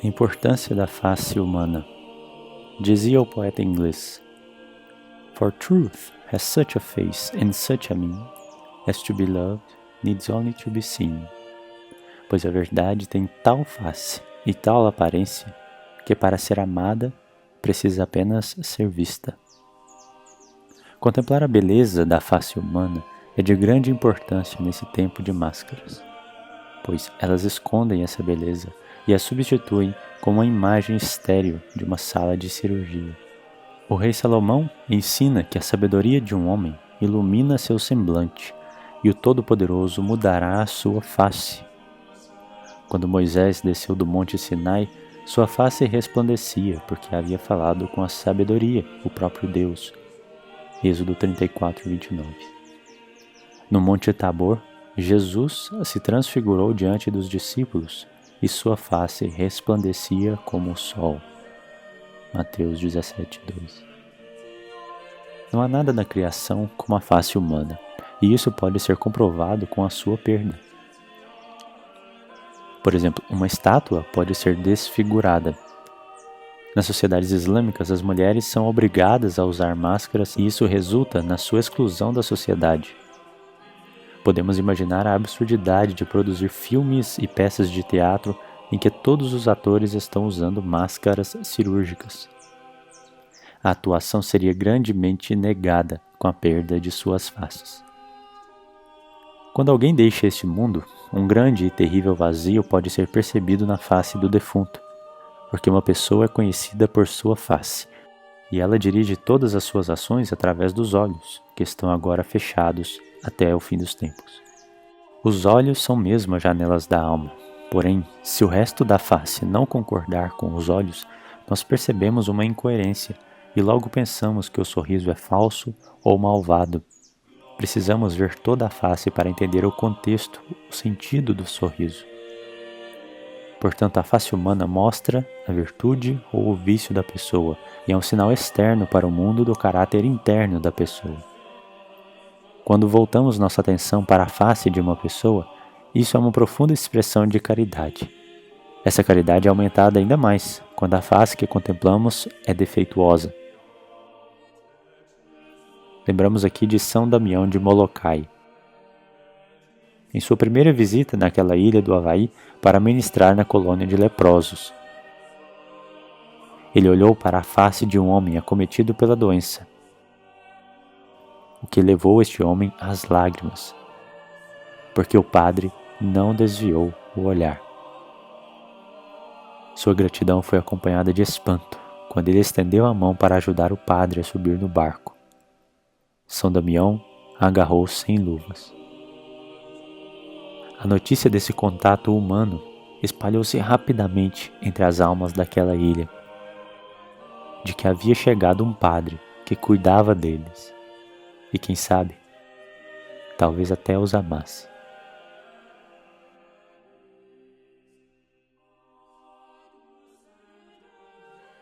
A importância da face humana. Dizia o poeta inglês: For truth has such a face and such a mien, as to be loved needs only to be seen. Pois a verdade tem tal face e tal aparência, que para ser amada precisa apenas ser vista. Contemplar a beleza da face humana é de grande importância nesse tempo de máscaras, pois elas escondem essa beleza e a substituem com uma imagem estéril de uma sala de cirurgia. O rei Salomão ensina que a sabedoria de um homem ilumina seu semblante e o Todo-Poderoso mudará a sua face. Quando Moisés desceu do monte Sinai, sua face resplandecia porque havia falado com a sabedoria, o próprio Deus. Êxodo 34, 29. No monte Tabor, Jesus se transfigurou diante dos discípulos e sua face resplandecia como o sol. Mateus 17, 2. Não há nada na criação como a face humana, e isso pode ser comprovado com a sua perda. Por exemplo, uma estátua pode ser desfigurada. Nas sociedades islâmicas, as mulheres são obrigadas a usar máscaras e isso resulta na sua exclusão da sociedade. Podemos imaginar a absurdidade de produzir filmes e peças de teatro em que todos os atores estão usando máscaras cirúrgicas. A atuação seria grandemente negada com a perda de suas faces. Quando alguém deixa este mundo, um grande e terrível vazio pode ser percebido na face do defunto, porque uma pessoa é conhecida por sua face, e ela dirige todas as suas ações através dos olhos, que estão agora fechados até o fim dos tempos. Os olhos são mesmo as janelas da alma, porém, se o resto da face não concordar com os olhos, nós percebemos uma incoerência e logo pensamos que o sorriso é falso ou malvado. Precisamos ver toda a face para entender o contexto, o sentido do sorriso. Portanto, a face humana mostra a virtude ou o vício da pessoa e é um sinal externo para o mundo do caráter interno da pessoa. Quando voltamos nossa atenção para a face de uma pessoa, isso é uma profunda expressão de caridade. Essa caridade é aumentada ainda mais quando a face que contemplamos é defeituosa. Lembramos aqui de São Damião de Molokai. Em sua primeira visita naquela ilha do Havaí para ministrar na colônia de leprosos, ele olhou para a face de um homem acometido pela doença, o que levou este homem às lágrimas, porque o padre não desviou o olhar. Sua gratidão foi acompanhada de espanto quando ele estendeu a mão para ajudar o padre a subir no barco. São Damião agarrou sem luvas. A notícia desse contato humano espalhou-se rapidamente entre as almas daquela ilha, de que havia chegado um padre que cuidava deles e, quem sabe, talvez até os amasse.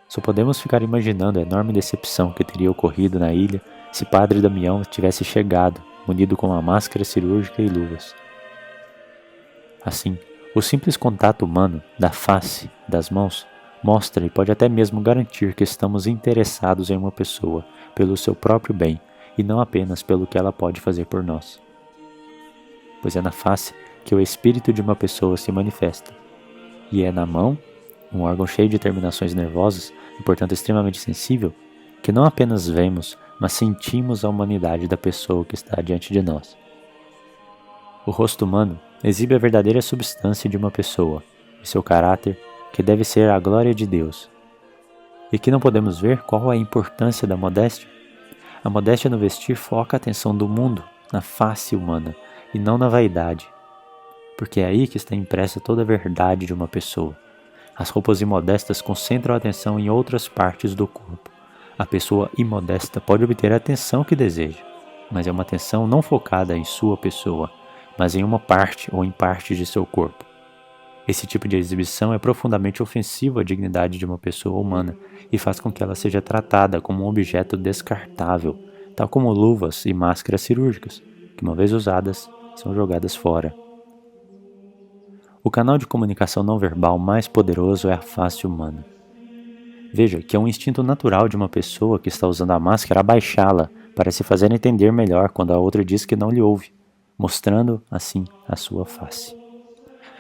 Só podemos ficar imaginando a enorme decepção que teria ocorrido na ilha se Padre Damião tivesse chegado, munido com uma máscara cirúrgica e luvas. Assim, o simples contato humano da face, das mãos, mostra e pode até mesmo garantir que estamos interessados em uma pessoa pelo seu próprio bem e não apenas pelo que ela pode fazer por nós. Pois é na face que o espírito de uma pessoa se manifesta, e é na mão, um órgão cheio de terminações nervosas e portanto extremamente sensível, que não apenas vemos, mas sentimos a humanidade da pessoa que está diante de nós. O rosto humano exibe a verdadeira substância de uma pessoa e seu caráter, que deve ser a glória de Deus. E que não podemos ver qual é a importância da modéstia? A modéstia no vestir foca a atenção do mundo na face humana e não na vaidade, porque é aí que está impressa toda a verdade de uma pessoa. As roupas imodestas concentram a atenção em outras partes do corpo. A pessoa imodesta pode obter a atenção que deseja, mas é uma atenção não focada em sua pessoa, mas em uma parte ou em partes de seu corpo. Esse tipo de exibição é profundamente ofensivo à dignidade de uma pessoa humana e faz com que ela seja tratada como um objeto descartável, tal como luvas e máscaras cirúrgicas, que uma vez usadas, são jogadas fora. O canal de comunicação não verbal mais poderoso é a face humana. Veja que é um instinto natural de uma pessoa que está usando a máscara abaixá-la para se fazer entender melhor quando a outra diz que não lhe ouve, mostrando, assim, a sua face.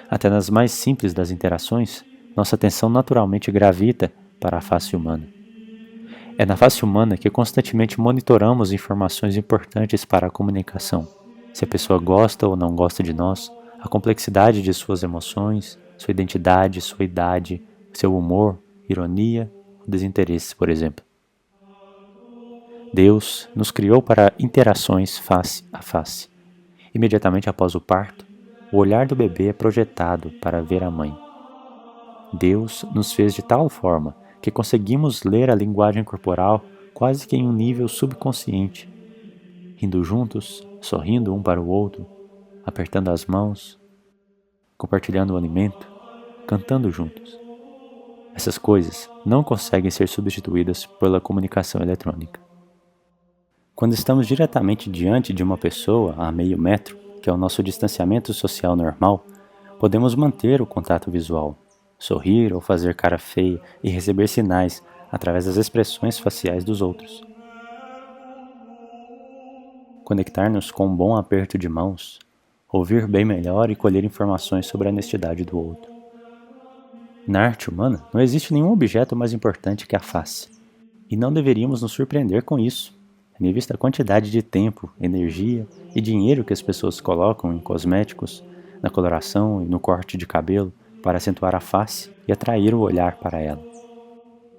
Até nas mais simples das interações, nossa atenção naturalmente gravita para a face humana. É na face humana que constantemente monitoramos informações importantes para a comunicação. Se a pessoa gosta ou não gosta de nós, a complexidade de suas emoções, sua identidade, sua idade, seu humor, ironia ou desinteresse, por exemplo. Deus nos criou para interações face a face. Imediatamente após o parto, o olhar do bebê é projetado para ver a mãe. Deus nos fez de tal forma que conseguimos ler a linguagem corporal quase que em um nível subconsciente, rindo juntos, sorrindo um para o outro, apertando as mãos, compartilhando o alimento, cantando juntos. Essas coisas não conseguem ser substituídas pela comunicação eletrônica. Quando estamos diretamente diante de uma pessoa a meio metro, que é o nosso distanciamento social normal, podemos manter o contato visual, sorrir ou fazer cara feia e receber sinais através das expressões faciais dos outros. Conectar-nos com um bom aperto de mãos, ouvir bem melhor e colher informações sobre a honestidade do outro. Na arte humana, não existe nenhum objeto mais importante que a face, e não deveríamos nos surpreender com isso, em vista da quantidade de tempo, energia e dinheiro que as pessoas colocam em cosméticos, na coloração e no corte de cabelo para acentuar a face e atrair o olhar para ela.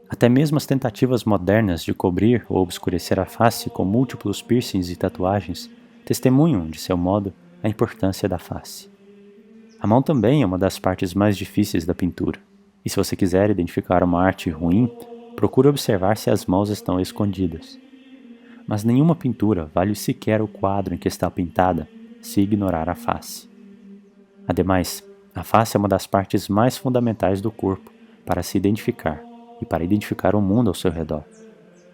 Até mesmo as tentativas modernas de cobrir ou obscurecer a face com múltiplos piercings e tatuagens testemunham, de seu modo, a importância da face. A mão também é uma das partes mais difíceis da pintura, e se você quiser identificar uma arte ruim, procure observar se as mãos estão escondidas. Mas nenhuma pintura vale sequer o quadro em que está pintada se ignorar a face. Ademais, a face é uma das partes mais fundamentais do corpo para se identificar e para identificar o mundo ao seu redor.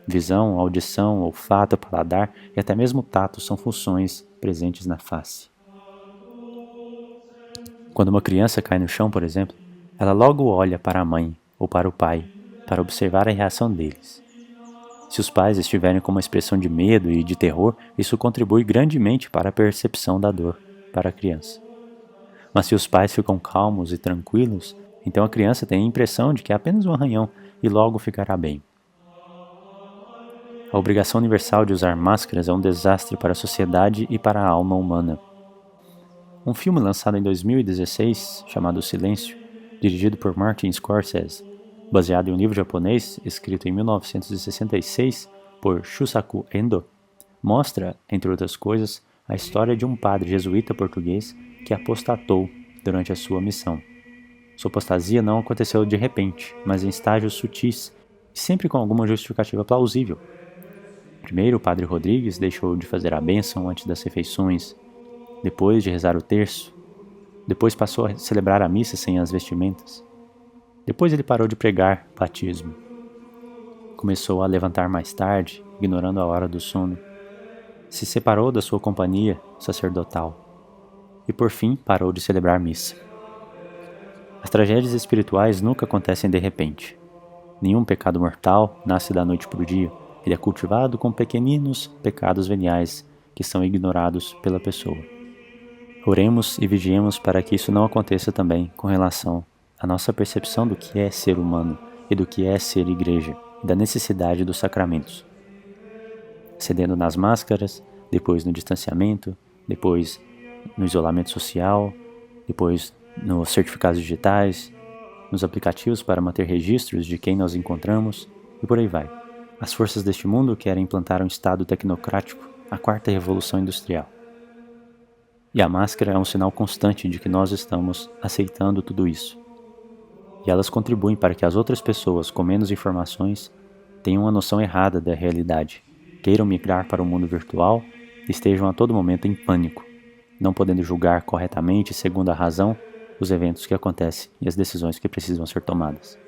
Visão, audição, olfato, paladar e até mesmo tato são funções presentes na face. Quando uma criança cai no chão, por exemplo, ela logo olha para a mãe ou para o pai para observar a reação deles. Se os pais estiverem com uma expressão de medo e de terror, isso contribui grandemente para a percepção da dor para a criança. Mas se os pais ficam calmos e tranquilos, então a criança tem a impressão de que é apenas um arranhão e logo ficará bem. A obrigação universal de usar máscaras é um desastre para a sociedade e para a alma humana. Um filme lançado em 2016, chamado Silêncio, dirigido por Martin Scorsese, baseado em um livro japonês escrito em 1966 por Shusaku Endo, mostra, entre outras coisas, a história de um padre jesuíta português que apostatou durante a sua missão. Sua apostasia não aconteceu de repente, mas em estágios sutis e sempre com alguma justificativa plausível. Primeiro, o padre Rodrigues deixou de fazer a bênção antes das refeições, depois de rezar o terço, depois passou a celebrar a missa sem as vestimentas. Depois ele parou de pregar batismo. Começou a levantar mais tarde, ignorando a hora do sono. Se separou da sua companhia sacerdotal. E por fim parou de celebrar missa. As tragédias espirituais nunca acontecem de repente. Nenhum pecado mortal nasce da noite para o dia. Ele é cultivado com pequeninos pecados veniais que são ignorados pela pessoa. Oremos e vigiemos para que isso não aconteça também com relação à nossa percepção do que é ser humano e do que é ser igreja e da necessidade dos sacramentos. Cedendo nas máscaras, depois no distanciamento, depois no isolamento social, depois nos certificados digitais, nos aplicativos para manter registros de quem nós encontramos e por aí vai. As forças deste mundo querem implantar um estado tecnocrático, a quarta revolução industrial. E a máscara é um sinal constante de que nós estamos aceitando tudo isso. E elas contribuem para que as outras pessoas com menos informações tenham uma noção errada da realidade, queiram migrar para o mundo virtual e estejam a todo momento em pânico, não podendo julgar corretamente, segundo a razão, os eventos que acontecem e as decisões que precisam ser tomadas.